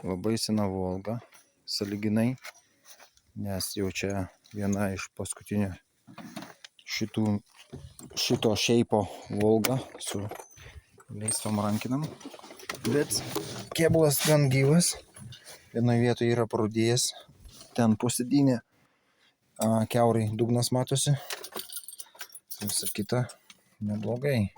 Labai sena Volga, sąlyginai, nes jau čia viena iš paskutinių šito šeipo Volga su leistom rankinam. Bet kėbulas gan gyvas, vienoje vietoje yra parūdėjęs, ten posėdinė, kiaurai dugnas matosi, visa kita neblogai.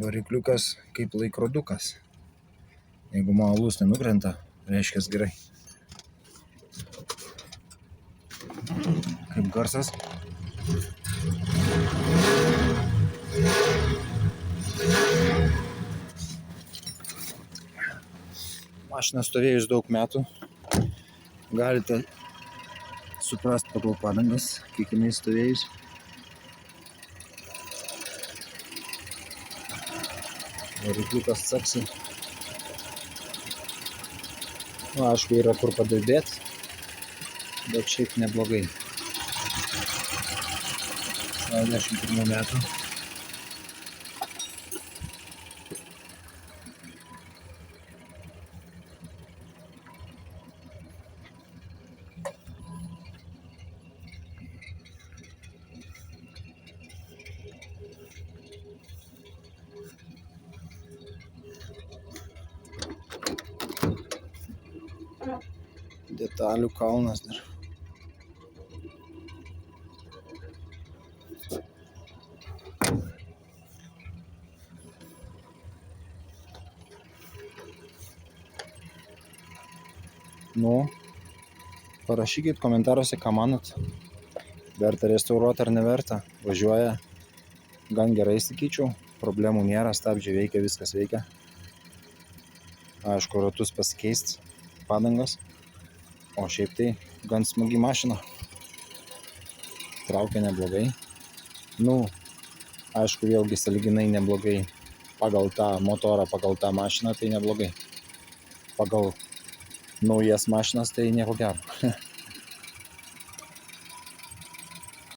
Varikliukas kaip laikrodukas. Jeigu malus nenukrenta, reiškia gerai. Kaip garsas. Mašina stovėjus daug metų. Galite suprast pagal padangas, kiek jinai stovėjus. Varikliukas caksi. Aišku, yra kur padirbėti, bet šiaip neblogai. 91 metų. Detalių kalnas dar. Parašykit komentaruose, ką manot. Verta restauruoti ar neverta. Važiuoja gan gerai, sakyčiau. Problemų nėra, stabdžiai veikia, viskas veikia. Aišku, ratus pasikeisti, padangas. O šiaip tai gan smagi mašina. Traukia neblogai. Aišku, vėlgi sąlyginai neblogai. Pagal tą motorą, pagal tą mašiną tai neblogai. Pagal naujas mašinas tai nieko gero.